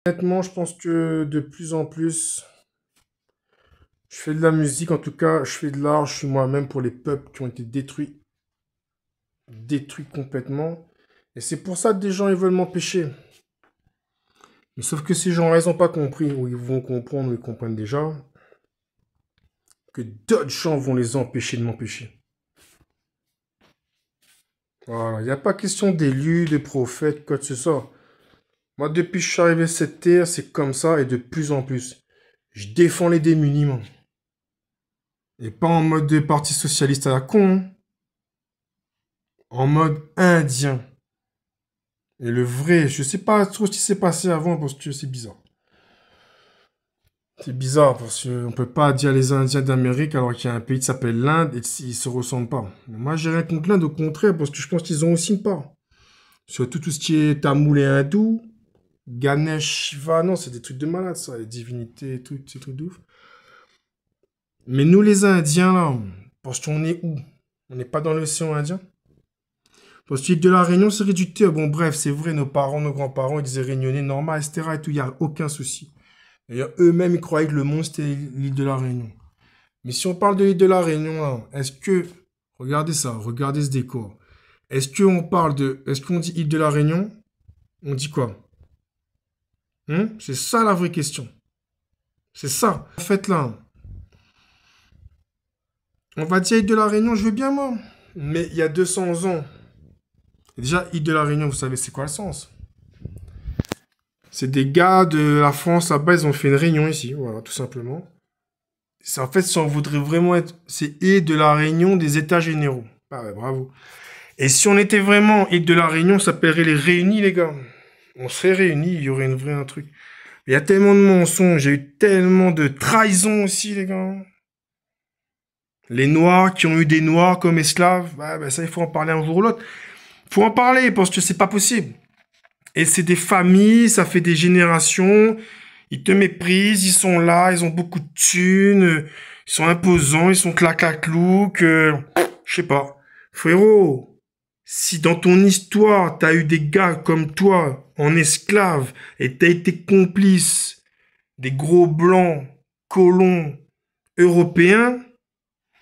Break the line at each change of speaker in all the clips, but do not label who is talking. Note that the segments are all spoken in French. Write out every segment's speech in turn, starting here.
Honnêtement, je pense que de plus en plus, je fais de la musique, en tout cas, je fais de l'art, je suis moi-même pour les peuples qui ont été détruits complètement. Et c'est pour ça que des gens, ils veulent m'empêcher. Mais sauf que ces gens-là, ils n'ont pas compris, ou ils vont comprendre, ou ils comprennent déjà, que d'autres gens vont les empêcher de m'empêcher. Voilà, il n'y a pas question d'élus, de prophètes, quoi que ce soit. Moi, depuis que je suis arrivé sur cette terre, c'est comme ça, et de plus en plus. Je défends les démunis, man. Et pas en mode de parti socialiste à la con, hein. En mode indien. Et le vrai, je sais pas trop ce qui s'est passé avant parce que c'est bizarre. C'est bizarre parce qu'on peut pas dire les Indiens d'Amérique alors qu'il y a un pays qui s'appelle l'Inde et ils se ressemblent pas. Moi, j'ai rien contre l'Inde, au contraire, parce que je pense qu'ils ont aussi une part. Surtout tout ce qui est tamoul et hindou, Ganesh, Shiva, non, c'est des trucs de malade, ça, les divinités et tout, ces trucs de ouf. Mais nous, les Indiens, là, parce qu'on est où? On n'est pas dans l'océan Indien? Parce que l'île de la Réunion, c'est réducteur. Bon, bref, c'est vrai, nos parents, nos grands-parents, ils disaient réunionnais, normal, etc. et tout, il n'y a aucun souci. D'ailleurs, eux-mêmes, ils croyaient que le monde, c'était l'île de la Réunion. Mais si on parle de l'île de la Réunion, là, est-ce que, regardez ça, regardez ce décor. Est-ce qu'on dit île de la Réunion? On dit quoi? C'est ça la vraie question. C'est ça. En fait, là, on va dire île de la Réunion, je veux bien, moi. Mais il y a 200 ans. Déjà, île de la Réunion, vous savez, c'est quoi le sens? C'est des gars de la France, là-bas, ils ont fait une réunion ici, voilà, tout simplement. C'est en fait, si on voudrait vraiment être, c'est île de la Réunion des États généraux. Ah ouais, bravo. Et si on était vraiment île de la Réunion, ça s'appellerait les Réunis, les gars. On serait réunis, il y aurait une vraie un truc. Il y a tellement de mensonges, il y a eu tellement de trahisons aussi, les gars. Les Noirs qui ont eu des Noirs comme esclaves, bah, ça, il faut en parler un jour ou l'autre. Faut en parler parce que c'est pas possible. Et c'est des familles, ça fait des générations. Ils te méprisent, ils sont là, ils ont beaucoup de thunes, ils sont imposants, ils sont clac-clac-clouc, je sais pas. Frérot, si dans ton histoire, t'as eu des gars comme toi, en esclave, et t'as été complice des gros blancs, colons, européens,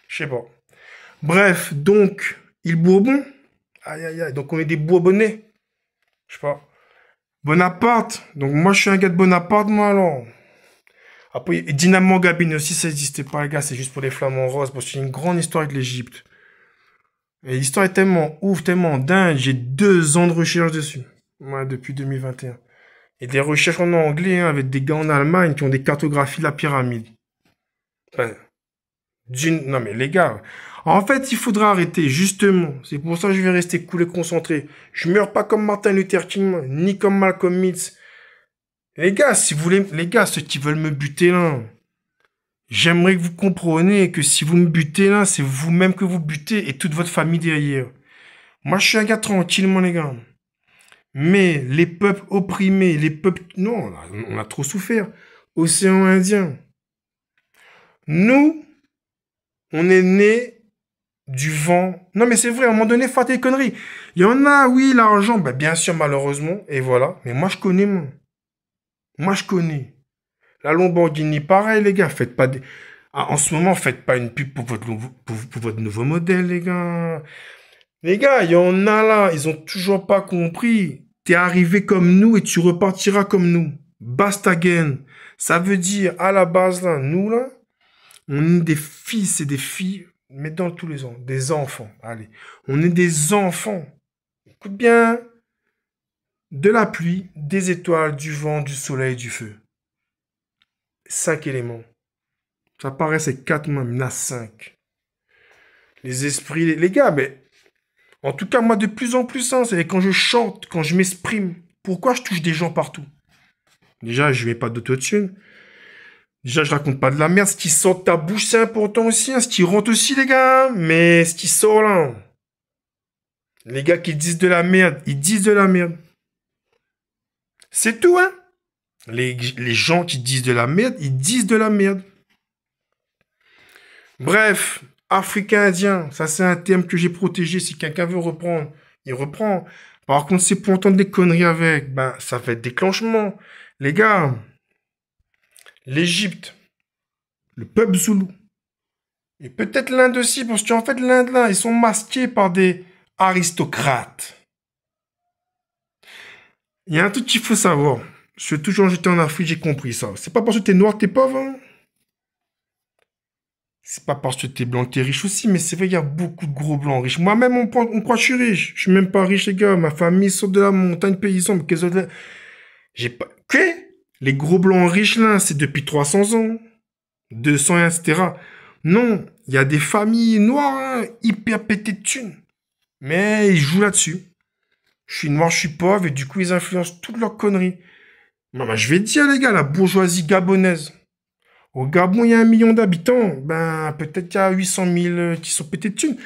je sais pas. Bref, donc, île Bourbon, aïe aïe aïe, donc on est des Bourbonnais, je sais pas. Bonaparte. Donc moi je suis un gars de Bonaparte, moi alors. Après, Dynamo Gabine aussi, ça n'existait pas, les gars, c'est juste pour les flamants roses, parce qu'il y a une grande histoire avec l'Égypte. Et l'histoire est tellement ouf, tellement dingue, j'ai 2 ans de recherche dessus. Moi, depuis 2021. Et des recherches en anglais, hein, avec des gars en Allemagne qui ont des cartographies de la pyramide. Enfin, non mais les gars, en fait, il faudra arrêter, justement. C'est pour ça que je vais rester cool et concentré. Je meurs pas comme Martin Luther King, ni comme Malcolm X. Les gars, si vous voulez, les gars, ceux qui veulent me buter là, j'aimerais que vous compreniez que si vous me butez là, c'est vous-même que vous butez et toute votre famille derrière. Moi, je suis un gars tranquille, mon les gars. Mais les peuples opprimés, les peuples... Non, on a trop souffert. Océan Indien. Nous, on est nés du vent. Non, mais c'est vrai, à un moment donné, faut des conneries. Il y en a, oui, l'argent, bah, bien sûr, malheureusement, et voilà. Mais moi, je connais, moi. Moi, je connais. La Lamborghini, pareil, les gars, faites pas des... Ah, en ce moment, faites pas une pub pour votre nouveau modèle, les gars. Les gars, il y en a là, ils ont toujours pas compris. T'es arrivé comme nous et tu repartiras comme nous. Basta again. Ça veut dire, à la base, là, nous, là, on est des fils et des filles, mais dans tous les ans, des enfants. Allez, on est des enfants. Écoute bien. De la pluie, des étoiles, du vent, du soleil, du feu. 5 éléments. Ça paraît, c'est 4 mais il y en a 5. Les esprits, les gars, mais en tout cas, moi, de plus en plus, hein, c'est quand je chante, quand je m'exprime. Pourquoi je touche des gens partout? Déjà, je mets pas d'autotune. Déjà, je raconte pas de la merde. Ce qui sort de ta bouche, c'est important aussi. Hein. Ce qui rentre aussi, les gars. Mais ce qui sort là. Les gars qui disent de la merde, ils disent de la merde. C'est tout, hein. Les gens qui disent de la merde, ils disent de la merde. Bref, africain-indien, ça c'est un terme que j'ai protégé. Si quelqu'un veut reprendre, il reprend. Par contre, c'est pour entendre des conneries avec, ben, ça fait déclenchement. Les gars, l'Égypte, le peuple zoulou, et peut-être l'Inde aussi, parce qu'en fait, l'Inde, là, ils sont masqués par des aristocrates. Il y a un truc qu'il faut savoir. Je suis toujours j'étais en Afrique, j'ai compris ça. C'est pas parce que t'es noir que t'es pauvre, hein. C'est pas parce que t'es blanc que t'es riche aussi, mais c'est vrai, il y a beaucoup de gros blancs riches. Moi-même, on croit que je suis riche. Je suis même pas riche, les gars. Ma famille sort de la montagne paysanne. J'ai pas... Quoi? Les gros blancs riches, là, c'est depuis 300 ans. 200, etc. Non, il y a des familles noires, hein, hyper pétées de thunes. Mais ils jouent là-dessus. Je suis noir, je suis pauvre, et du coup, ils influencent toutes leurs conneries. Bah, je vais te dire, les gars, la bourgeoisie gabonaise. Au Gabon, il y a 1 million d'habitants. Ben, peut-être qu'il y a 800 000 qui sont pétés de thunes.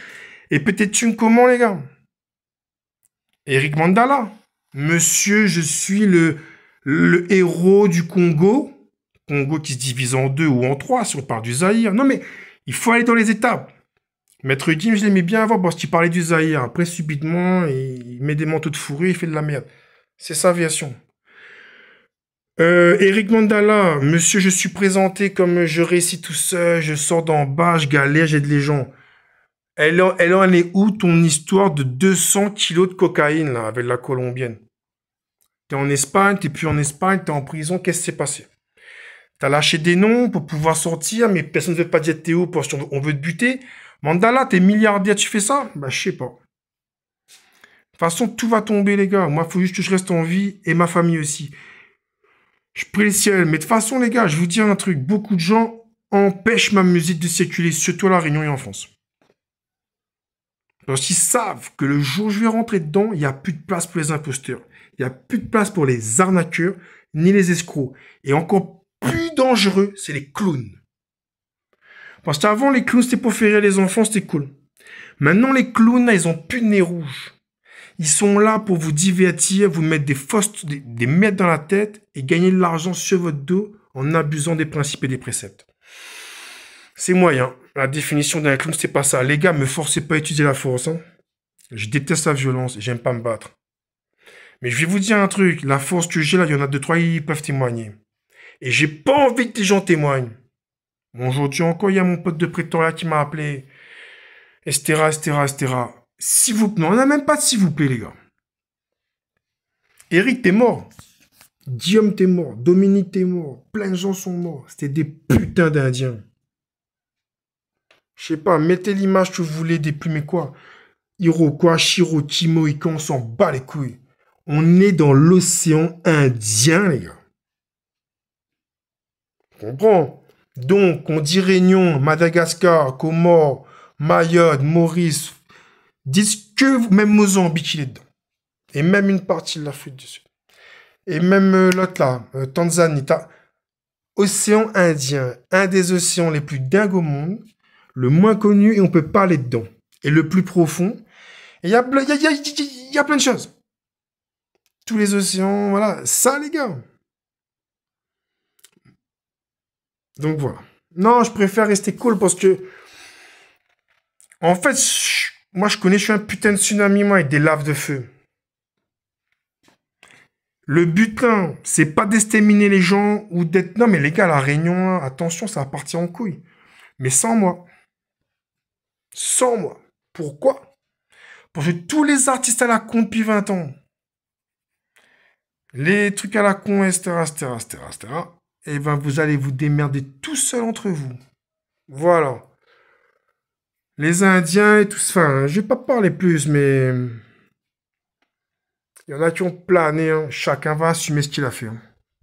Et pétés de thunes comment, les gars? Eric Mandala. Monsieur, je suis le héros du Congo. Congo qui se divise en 2 ou en 3 si on parle du Zaïre. Non, mais il faut aller dans les étapes. Maître Gims, je l'aimais bien avant parce qu'il parlait du Zaïre. Après, subitement, il met des manteaux de fourrure, il fait de la merde. C'est sa version. Eric Mandala, monsieur, je suis présenté comme je réussis tout seul, je sors d'en bas, je galère, j'aide les gens. Elle en est où ton histoire de 200 kilos de cocaïne, là, avec la colombienne? T'es en Espagne, t'es plus en Espagne, t'es en prison, qu'est-ce qui s'est passé? T'as lâché des noms pour pouvoir sortir, mais personne ne veut pas dire Théo parce qu'on veut te buter. Mandala, t'es milliardaire, tu fais ça? Bah, je sais pas. De toute façon, tout va tomber, les gars. Moi, il faut juste que je reste en vie et ma famille aussi. Je prie le ciel. Mais de toute façon, les gars, je vous dis un truc. Beaucoup de gens empêchent ma musique de circuler, surtout à La Réunion et en France. Parce qu'ils savent que le jour où je vais rentrer dedans, il n'y a plus de place pour les imposteurs. Il n'y a plus de place pour les arnaqueurs, ni les escrocs. Et encore plus dangereux, c'est les clowns. Parce qu'avant, les clowns, c'était pour faire rire les enfants, c'était cool. Maintenant, les clowns, là, ils ont plus de nez rouge. Ils sont là pour vous divertir, vous mettre des mètres dans la tête et gagner de l'argent sur votre dos en abusant des principes et des préceptes. C'est moyen. La définition d'un clown, c'est pas ça. Les gars, me forcez pas à utiliser la force. Hein. Je déteste la violence et j'aime pas me battre. Mais je vais vous dire un truc. La force que j'ai là, il y en a 2-3 qui peuvent témoigner. Et j'ai pas envie que des gens témoignent. Aujourd'hui encore, il y a mon pote de prétoriat qui m'a appelé, etc., etc., etc. S'il vous plaît, on n'a même pas de s'il vous plaît, les gars. Eric, t'es mort. Guillaume, t'es mort. Dominique, t'es mort. Plein de gens sont morts. C'était des putains d'Indiens. Je sais pas, mettez l'image que vous voulez des plus, mais quoi? Iroquois, Cherokee, Mohicans, on s'en bat les couilles. On est dans l'océan Indien, les gars. Tu comprends? Donc, on dit Réunion, Madagascar, Comores, Mayotte, Maurice. Dites que même Mozambique, il est dedans. Et même une partie de l'Afrique du Sud. Et même l'autre là, Tanzanie. Océan Indien, un des océans les plus dingues au monde, le moins connu et on peut pas aller dedans. Et le plus profond. Et il y a plein de choses. Tous les océans, voilà. Ça, les gars. Donc voilà. Non, je préfère rester cool parce que... En fait, moi je connais, je suis un putain de tsunami, moi, avec des laves de feu. Le but, là, c'est pas d'exterminer les gens ou d'être... Non, mais les gars, la Réunion, là, attention, ça va partir en couille. Mais sans moi. Sans moi. Pourquoi? Parce que tous les artistes à la con depuis 20 ans, les trucs à la con, etc., etc., etc., etc., et ben vous allez vous démerder tout seul entre vous. Voilà. Les Indiens et tout ça, enfin, je vais pas parler plus, mais... Il y en a qui ont plané, hein. Chacun va assumer ce qu'il a fait. Hein.